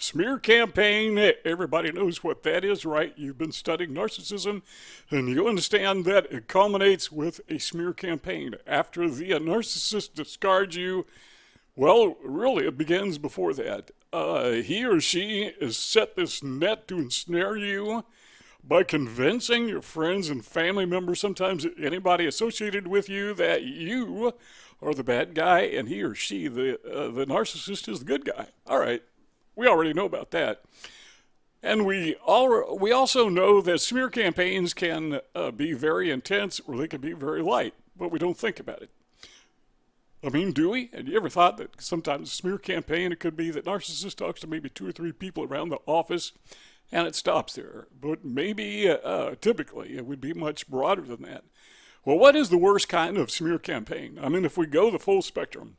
Smear campaign, everybody knows what that is, right? You've been studying narcissism, and you understand that it culminates with a smear campaign. After the narcissist discards you, well, really, it begins before that. He or she has set this net to ensnare you by convincing your friends and family members, sometimes anybody associated with you, that you are the bad guy and he or she, the narcissist, is the good guy. All right, we already know about that. And we also know that smear campaigns can be very intense or they can be very light, but we don't think about it. I mean, do we? And you ever thought that sometimes a smear campaign, it could be that narcissist talks to maybe two or three people around the office and it stops there. But maybe, typically, it would be much broader than that. Well, what is the worst kind of smear campaign? I mean, if we go the full spectrum,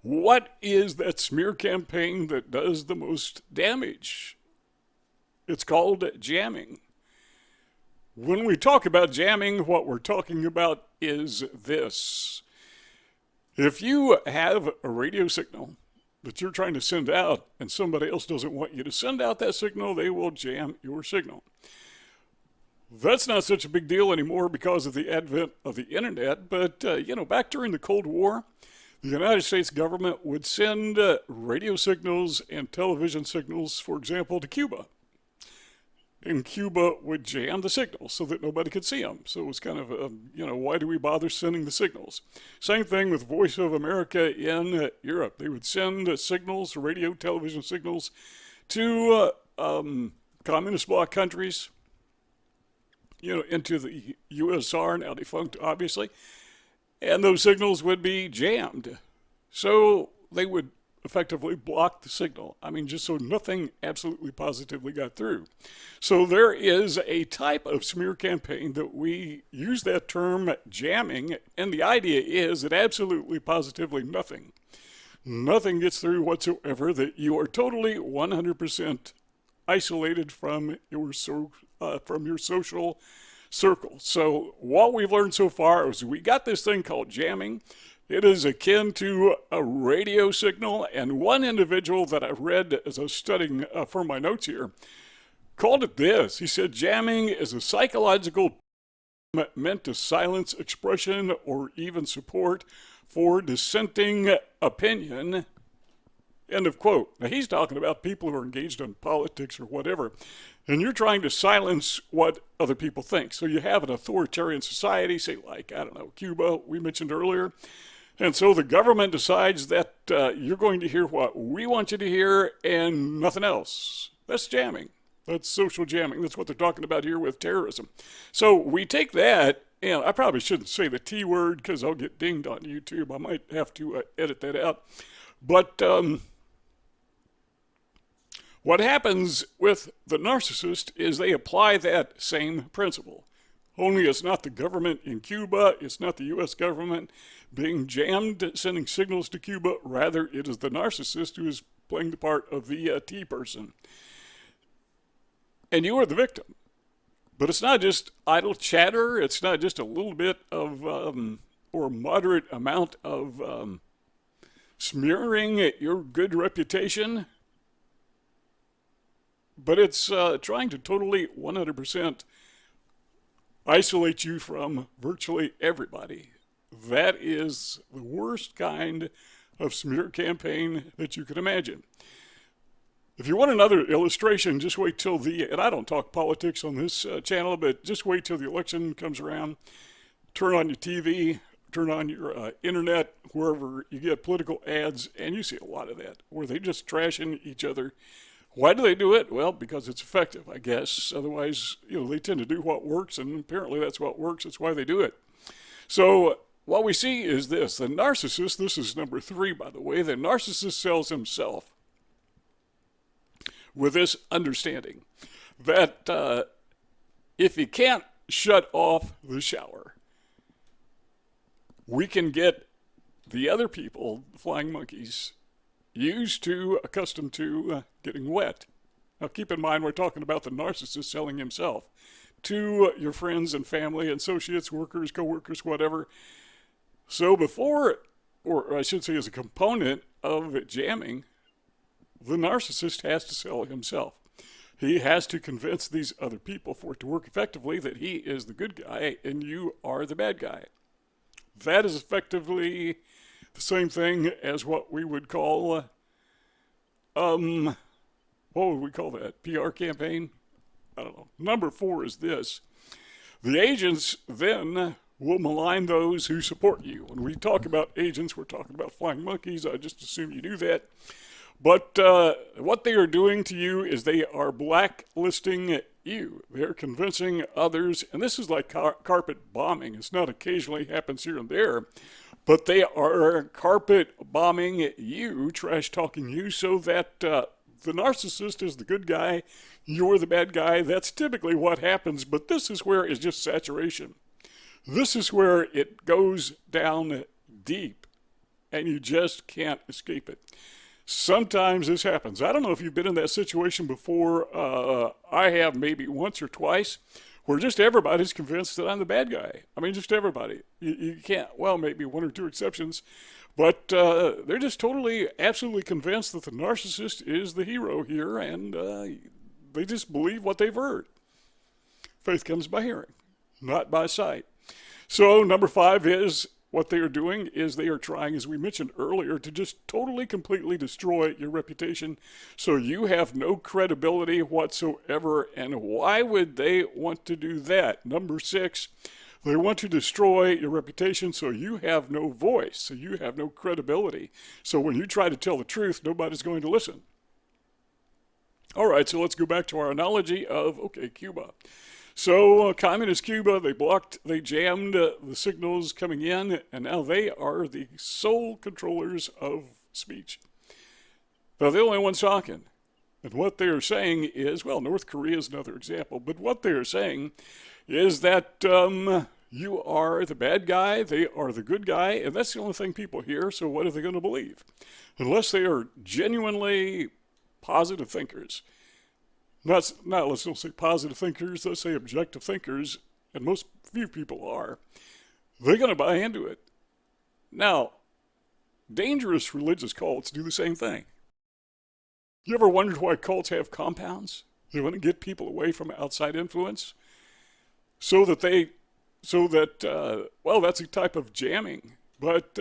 what is that smear campaign that does the most damage? It's called jamming. When we talk about jamming, what we're talking about is this. If you have a radio signal that you're trying to send out and somebody else doesn't want you to send out that signal, they will jam your signal. That's not such a big deal anymore because of the advent of the internet, but back during the Cold War, the United States government would send radio signals and television signals, for example, to Cuba. And Cuba would jam the signals so that nobody could see them. So it was kind of, why do we bother sending the signals? Same thing with Voice of America in Europe. They would send signals, radio, television signals, to communist bloc countries, into the USSR, now defunct, obviously. And those signals would be jammed. So they would effectively block the signal. I mean, just so nothing absolutely positively got through. So there is a type of smear campaign that we use that term jamming, and the idea is that absolutely positively nothing gets through whatsoever, that you are totally 100% isolated from your social circle. So what we've learned so far is we got this thing called jamming. It is akin to a radio signal, and one individual that I read as I was studying for my notes here called it this. He said jamming is a psychological meant to silence expression or even support for dissenting opinion. End of quote. Now he's talking about people who are engaged in politics or whatever, and you're trying to silence what other people think. So you have an authoritarian society, say like, I don't know, Cuba, we mentioned earlier. And so the government decides that you're going to hear what we want you to hear and nothing else. That's jamming. That's social jamming. That's what they're talking about here with terrorism. So we take that, and I probably shouldn't say the T word because I'll get dinged on YouTube. I might have to edit that out. But what happens with the narcissist is they apply that same principle. Only it's not the government in Cuba, it's not the U.S. government being jammed, sending signals to Cuba. Rather, it is the narcissist who is playing the part of the T person. And you are the victim. But it's not just idle chatter. It's not just a little bit of, or moderate amount of smearing your good reputation. But it's trying to totally 100% isolate you from virtually everybody. That is the worst kind of smear campaign that you can imagine. If you want another illustration, just wait till and I don't talk politics on this channel, but just wait till the election comes around. Turn on your TV, turn on your internet, wherever you get political ads, and you see a lot of that, where they just trashing each other. Why do they do it? Well, because it's effective, I guess. Otherwise, they tend to do what works, and apparently that's what works. That's why they do it. So what we see is this. The narcissist, this is number 3, by the way, the narcissist sells himself with this understanding that if he can't shut off the shower, we can get the other people, the flying monkeys, accustomed to getting wet. Now keep in mind we're talking about the narcissist selling himself to your friends and family, associates, workers, co-workers, whatever. So before, or I should say as a component of jamming, the narcissist has to sell himself. He has to convince these other people for it to work effectively that he is the good guy and you are the bad guy. That is effectively the same thing as what we would call, what would we call that? PR campaign? I don't know. Number 4 is this. The agents then will malign those who support you. When we talk about agents, we're talking about flying monkeys. I just assume you do that. But what they are doing to you is they are blacklisting you. They're convincing others, and this is like carpet bombing. It's not occasionally happens here and there, but they are carpet bombing you, trash talking you, so that the narcissist is the good guy, you're the bad guy. That's typically what happens, but this is where it's just saturation. This is where it goes down deep, and you just can't escape it. Sometimes this happens. I don't know if you've been in that situation before. I have maybe once or twice where just everybody's convinced that I'm the bad guy. I mean, just everybody. You can't, well, maybe 1 or 2 exceptions, but they're just totally, absolutely convinced that the narcissist is the hero here, and they just believe what they've heard. Faith comes by hearing, not by sight. So number 5 is, what they are doing is they are trying, as we mentioned earlier, to just totally, completely destroy your reputation so you have no credibility whatsoever. And why would they want to do that? Number 6, they want to destroy your reputation so you have no voice, so you have no credibility. So when you try to tell the truth, nobody's going to listen. All right, so let's go back to our analogy of, okay, Cuba. So communist Cuba, they jammed the signals coming in, and now they are the sole controllers of speech. They're the only ones talking. And what they're saying is, well, North Korea is another example, but what they're saying is that you are the bad guy, they are the good guy, and that's the only thing people hear, so what are they going to believe? Unless they are genuinely positive thinkers. Let's don't say positive thinkers, let's say objective thinkers, and most few people are. They're going to buy into it. Now, dangerous religious cults do the same thing. You ever wondered why cults have compounds? They want to get people away from outside influence, so that that's a type of jamming. But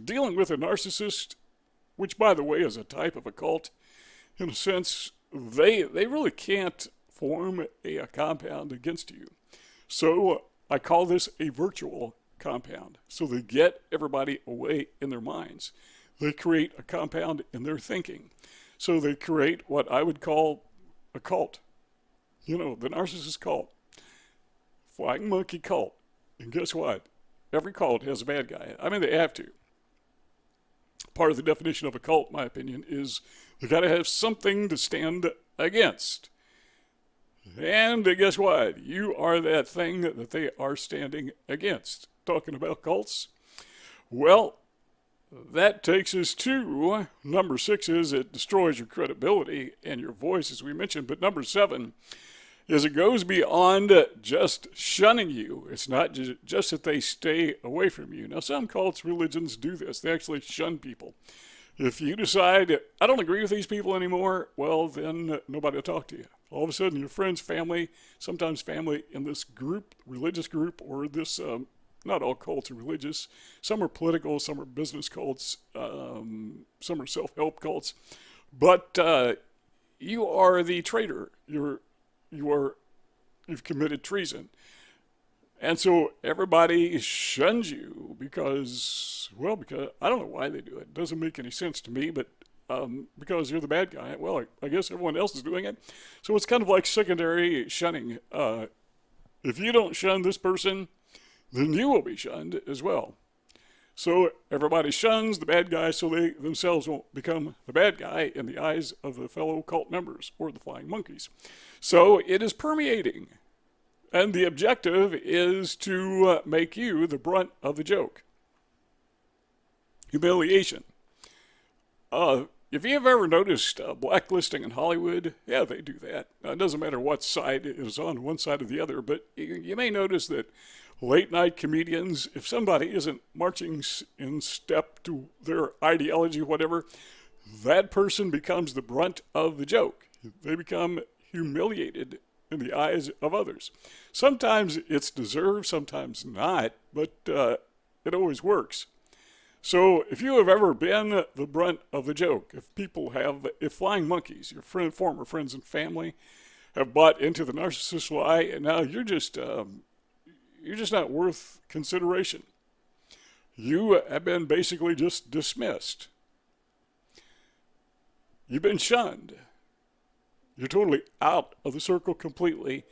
dealing with a narcissist, which by the way is a type of a cult, in a sense, they really can't form a compound against you. So I call this a virtual compound. So they get everybody away in their minds. They create a compound in their thinking. So they create what I would call a cult. You know, the narcissist cult. Flying monkey cult. And guess what? Every cult has a bad guy. I mean, they have to. Part of the definition of a cult, in my opinion, is you got to have something to stand against. And guess what? You are that thing that they are standing against. Talking about cults? Well, that takes us to number 6 is it destroys your credibility and your voice, as we mentioned. But number 7 is it goes beyond just shunning you. It's not just that they stay away from you. Now, some cults, religions do this. They actually shun people. If you decide, I don't agree with these people anymore, well, then nobody will talk to you. All of a sudden, your friends, family, sometimes family in this group, religious group, or this, not all cults are religious. Some are political, some are business cults, some are self-help cults. But you are the traitor. You've committed treason. And so everybody shuns you because I don't know why they do it. It doesn't make any sense to me, but because you're the bad guy. Well, I guess everyone else is doing it. So it's kind of like secondary shunning. If you don't shun this person, then you will be shunned as well. So everybody shuns the bad guy so they themselves won't become the bad guy in the eyes of the fellow cult members or the flying monkeys. So it is permeating. And the objective is to make you the brunt of the joke. Humiliation. If you have ever noticed blacklisting in Hollywood, yeah, they do that. It doesn't matter what side it is on, one side or the other, but you may notice that late night comedians, if somebody isn't marching in step to their ideology, whatever, that person becomes the brunt of the joke. They become humiliated in the eyes of others. Sometimes it's deserved, sometimes not, but it always works. So if you have ever been the brunt of the joke, if flying monkeys, your former friends and family, have bought into the narcissist lie, and now you're just not worth consideration. You have been basically just dismissed. You've been shunned. You're totally out of the circle completely.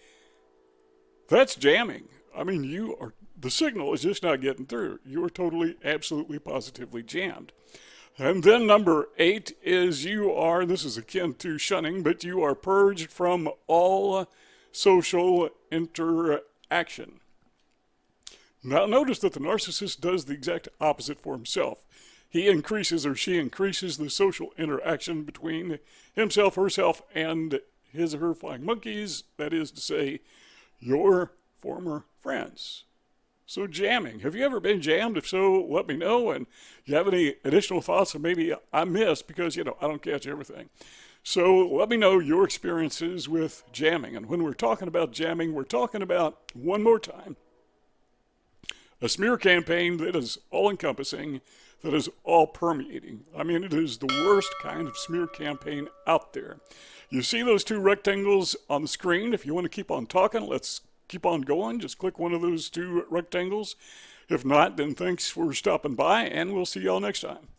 That's jamming. I mean, the signal is just not getting through. You are totally, absolutely, positively jammed. And then number 8 is this is akin to shunning, but you are purged from all social interaction. Now notice that the narcissist does the exact opposite for himself. He increases or she increases the social interaction between himself, herself, and his or her flying monkeys. That is to say, your former friends. So jamming. Have you ever been jammed? If so, let me know. And if you have any additional thoughts that maybe I missed, because, I don't catch everything. So let me know your experiences with jamming. And when we're talking about jamming, we're talking about, one more time, a smear campaign that is all-encompassing, that is all-permeating. I mean, it is the worst kind of smear campaign out there. You see those 2 rectangles on the screen? If you want to keep on talking, let's keep on going. Just click one of those 2 rectangles. If not, then thanks for stopping by, and we'll see y'all next time.